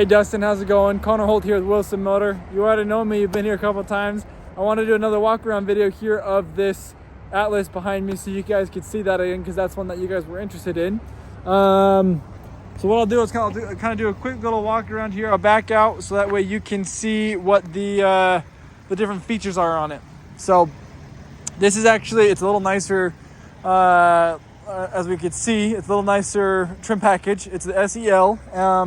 Hey Dustin, how's it going? Connor Holt here with Wilson Motor. You already know me, you've been here a couple of times. I want to do another walk around video here of this Atlas behind me so you guys can see that again, because that's one that you guys were interested in. So what I'll do is kind of do a quick little walk around here. I'll back out so that way you can see what the different features are on it. So this is actually, it's a little nicer, as we could see, it's a little nicer trim package. It's the SEL,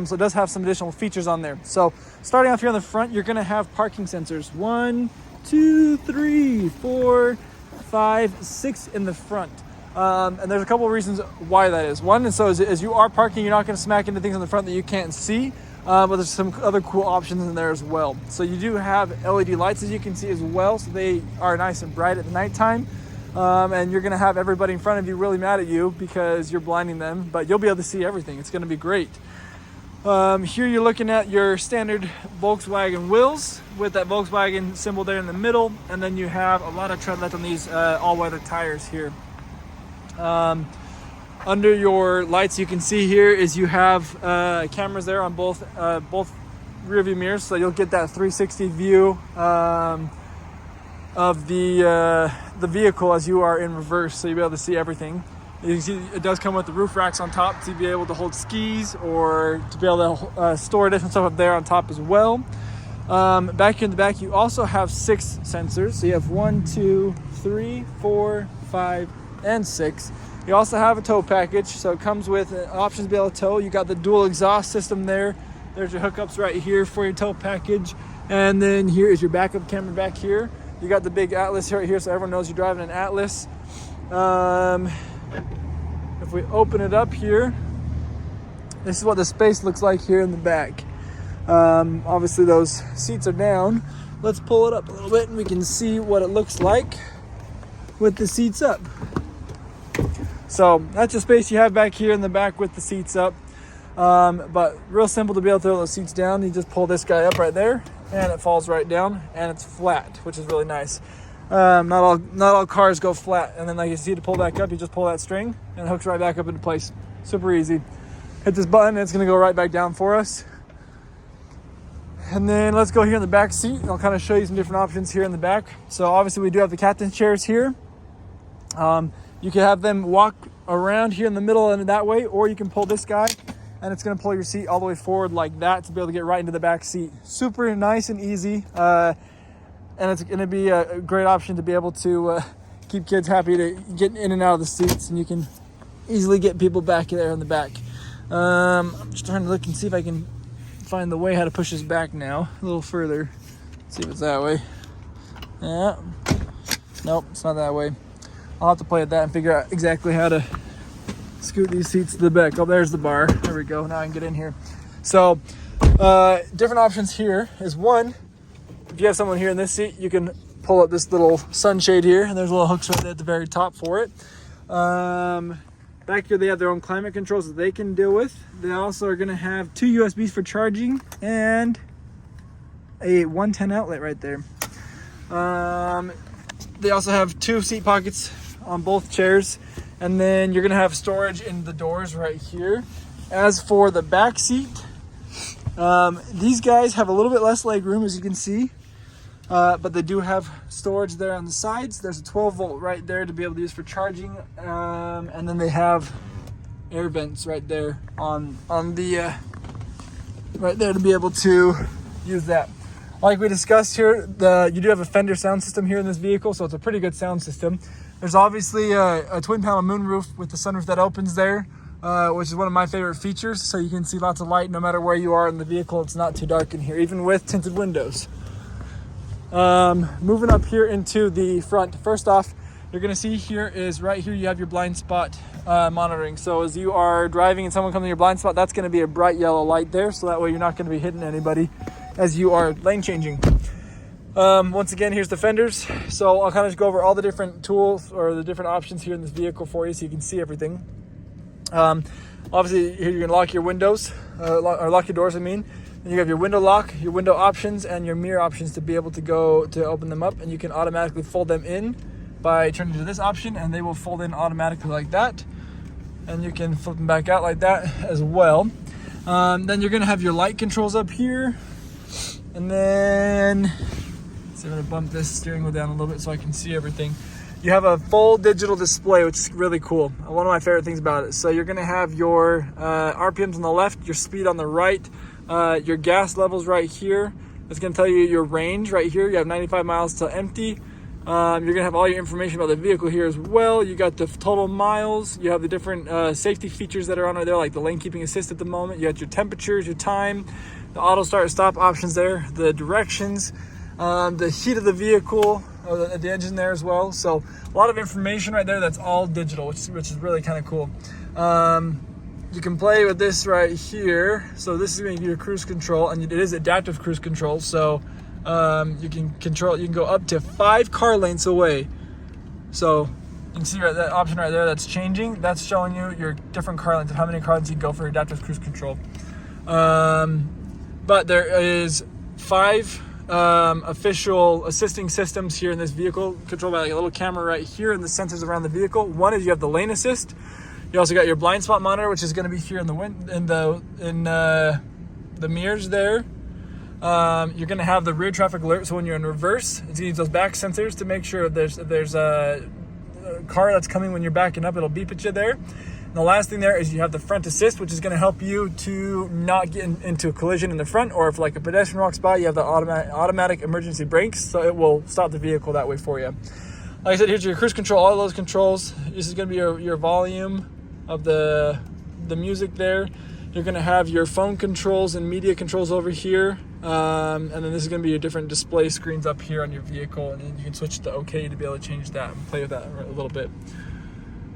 so it does have some additional features on there. So starting off here on the front, you're going to have parking sensors. 1, 2, 3, 4, 5, 6 in the front. And there's a couple of reasons why that is. One is so as you are parking, you're not going to smack into things on the front that you can't see, but there's some other cool options in there as well. So you do have LED lights, as you can see as well, so they are nice and bright at the nighttime. And you're going to have everybody in front of you really mad at you because you're blinding them, but you'll be able to see everything. It's going to be great. Here you're looking at your standard Volkswagen wheels with that Volkswagen symbol there in the middle, and then you have a lot of tread left on these all-weather tires here. Under your lights, you can see here is you have cameras there on both rear view mirrors, so you'll get that 360 view of the vehicle as you are in reverse, so you'll be able to see everything. You can see it does come with the roof racks on top to be able to hold skis or to be able to store different stuff up there on top as well. Back here in the back, you also have 6 sensors. So you have 1, 2, 3, 4, 5, and 6. You also have a tow package, so it comes with options to be able to tow. You got the dual exhaust system there. There's your hookups right here for your tow package. And then here is your backup camera back here. You got the big Atlas right here, so everyone knows you're driving an Atlas. If we open it up here, this is what the space looks like here in the back. Obviously those seats are down. Let's pull it up a little bit and we can see what it looks like with the seats up. So that's the space you have back here in the back with the seats up. But real simple to be able to throw those seats down. You just pull this guy up right there and it falls right down and it's flat, which is really nice. Not all cars go flat, and then like you see, to pull back up, you just pull that string and it hooks right back up into place. Super easy. Hit this button and it's going to go right back down for us. And then let's go here in the back seat and I'll kind of show you some different options here in the back. So obviously we do have the captain's chairs here. You can have them walk around here in the middle and that way, or you can pull this guy and it's going to pull your seat all the way forward like that to be able to get right into the back seat. Super nice and easy. And it's going to be a great option to be able to keep kids happy to get in and out of the seats, and you can easily get people back there in the back. I'm just trying to look and see if I can find the way how to push this back now a little further. See if it's that way. Yeah. Nope, it's not that way. I'll have to play with that and figure out exactly how to scoot these seats to the back. Oh, there's the bar. There we go. Now I can get in here. So different options here is, one, if you have someone here in this seat, you can pull up this little sunshade here, and there's little hooks right there at the very top for it. Back here they have their own climate controls that they can deal with. They also are going to have 2 USBs for charging and a 110 outlet right there. They also have 2 seat pockets on both chairs, and then you're going to have storage in the doors right here. As for the back seat, these guys have a little bit less leg room, as you can see, but they do have storage there on the sides. There's a 12 volt right there to be able to use for charging, and then they have air vents right there on the right there to be able to use that. Like we discussed here, you do have a Fender sound system here in this vehicle, so it's a pretty good sound system. There's obviously a twin panel moonroof with the sunroof that opens there, which is one of my favorite features, so you can see lots of light no matter where you are in the vehicle. It's not too dark in here, even with tinted windows. Moving up here into the front, first off, you're going to see here is right here you have your blind spot monitoring. So as you are driving and someone comes in your blind spot, that's going to be a bright yellow light there, so that way you're not going to be hitting anybody as you are lane changing. Once again, here's the fenders. So I'll kind of go over all the different tools or the different options here in this vehicle for you so you can see everything. Obviously here you're going to lock your windows, or lock your doors, I mean. Then you have your window lock, your window options, and your mirror options to be able to go to open them up, and you can automatically fold them in by turning to this option, and they will fold in automatically like that. And you can flip them back out like that as well. Then you're gonna have your light controls up here. And then, so I'm gonna bump this steering wheel down a little bit so I can see everything. You have a full digital display, which is really cool. One of my favorite things about it. So you're gonna have your RPMs on the left, your speed on the right, your gas levels right here. It's gonna tell you your range right here. You have 95 miles till empty. You're gonna have all your information about the vehicle here as well. You got the total miles. You have the different safety features that are on right there, like the lane keeping assist at the moment. You got your temperatures, your time, the auto start stop options there, the directions, the heat of the vehicle, the engine there as well. So a lot of information right there that's all digital, which is really kind of cool. You can play with this right here. So this is going to give you cruise control, and it is adaptive cruise control. So you can go up to 5 car lengths away. So you can see right, that option right there that's changing. That's showing you your different car lengths of how many car lengths you can go for adaptive cruise control. But there is 5 official assisting systems here in this vehicle, controlled by like a little camera right here and the sensors around the vehicle. One is you have the lane assist. You also got your blind spot monitor, which is going to be here in the mirrors there. You're going to have the rear traffic alert, so when you're in reverse, it's going to use those back sensors to make sure if there's a car that's coming when you're backing up, it'll beep at you there. And the last thing there is you have the front assist, which is going to help you to not get into a collision in the front, or if like a pedestrian walks by, you have the automatic emergency brakes, so it will stop the vehicle that way for you. Like I said, here's your cruise control, all those controls. This is going to be your volume of the music there. You're going to have your phone controls and media controls over here. And then this is going to be your different display screens up here on your vehicle, and then you can switch to OK to be able to change that and play with that a little bit.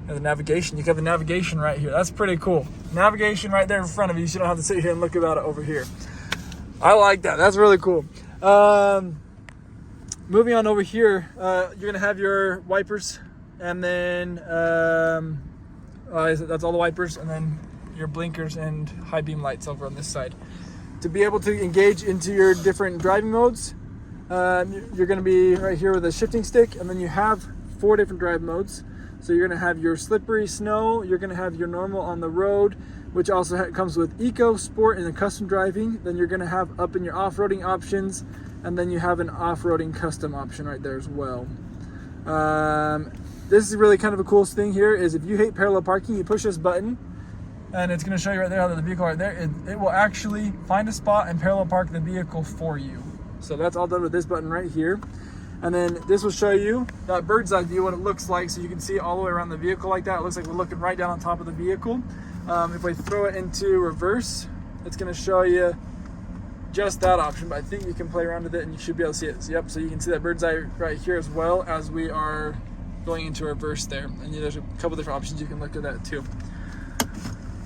And the navigation, you can have the navigation right here. That's pretty cool. Navigation right there in front of you, so you don't have to sit here and look about it over here. I like that. That's really cool. Moving on over here, you're going to have your wipers, and then that's all the wipers, and then your blinkers and high beam lights over on this side. To be able to engage into your different driving modes, you're going to be right here with a shifting stick, and then you have 4 different drive modes. So you're going to have your slippery snow, you're going to have your normal on the road, which also comes with eco, sport, and then custom driving. Then you're going to have up in your off-roading options, and then you have an off-roading custom option right there as well. This is really kind of a cool thing here is if you hate parallel parking, you push this button, and it's going to show you right there how the vehicle right there, it will actually find a spot and parallel park the vehicle for you. So that's all done with this button right here. And then this will show you that bird's eye view, what it looks like, so you can see all the way around the vehicle like that. It looks like we're looking right down on top of the vehicle. If we throw it into reverse, it's going to show you just that option, but I think you can play around with it and you should be able to see it. So, yep, so you can see that bird's eye right here as well as we are going into reverse there. And there's a couple different options you can look at that too.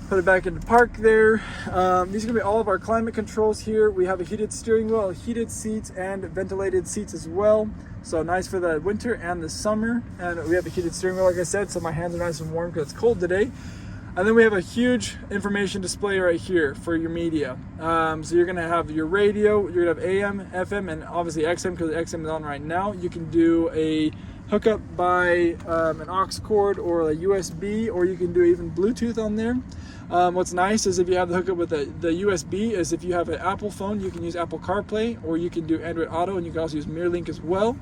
Put it back into park there. These are going to be all of our climate controls here. We have a heated steering wheel, heated seats, and ventilated seats as well. So nice for the winter and the summer. And we have a heated steering wheel, like I said, so my hands are nice and warm because it's cold today. And then we have a huge information display right here for your media. So you're going to have your radio, you're going to have AM, FM, and obviously XM because XM is on right now. You can do a hookup by an aux cord or a USB, or you can do even Bluetooth on there. What's nice is if you have the hookup with the USB is if you have an Apple phone, you can use Apple CarPlay, or you can do Android Auto, and you can also use MirrorLink as well.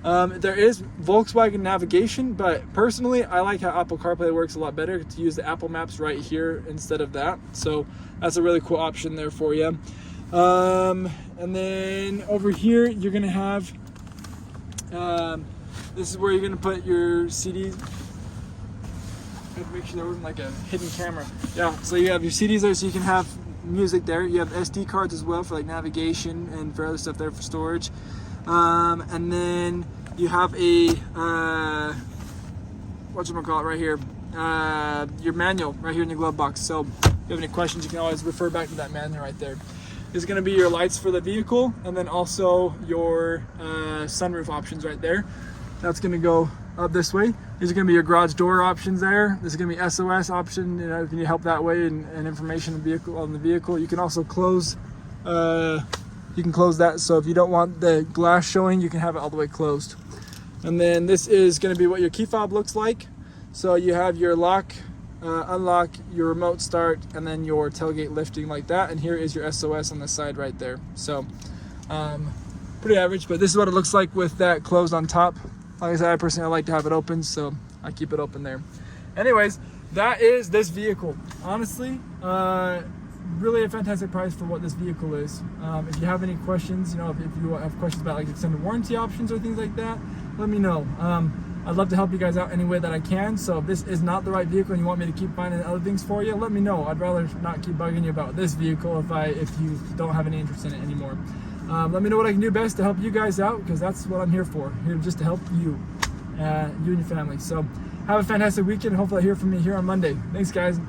There is Volkswagen navigation, but personally I like how Apple CarPlay works a lot better to use the Apple Maps right here instead of that. So that's a really cool option there for you. And then over here you're going to have this is where you're going to put your CDs. Make sure there wasn't like a hidden camera. Yeah, so you have your CDs there, so you can have music there. You have SD cards as well for like navigation and for other stuff there for storage. And then you have a whatchamacallit right here, your manual right here in your glove box. So if you have any questions, you can always refer back to that manual right there. This is going to be your lights for the vehicle, and then also your sunroof options right there. That's going to go up this way. These are going to be your garage door options there. This is going to be SOS option, you know, if you need help that way, and information on the vehicle. You can also close. You can close that, so if you don't want the glass showing, you can have it all the way closed. And then this is going to be what your key fob looks like. So you have your lock unlock, your remote start, and then your tailgate lifting like that. And here is your SOS on the side right there. So pretty average, but this is what it looks like with that closed on top. Like I said, I personally like to have it open, so I keep it open there. Anyways, that is this vehicle. Honestly, really a fantastic price for what this vehicle is. If you have any questions, you know, if you have questions about like extended warranty options or things like that, let me know. I'd love to help you guys out any way that I can. So if this is not the right vehicle and you want me to keep finding other things for you, let me know. I'd rather not keep bugging you about this vehicle if you don't have any interest in it anymore. Let me know what I can do best to help you guys out, because that's what I'm here for. Here just to help you, you and your family. So have a fantastic weekend, and hopefully hear from me here on Monday. Thanks, guys.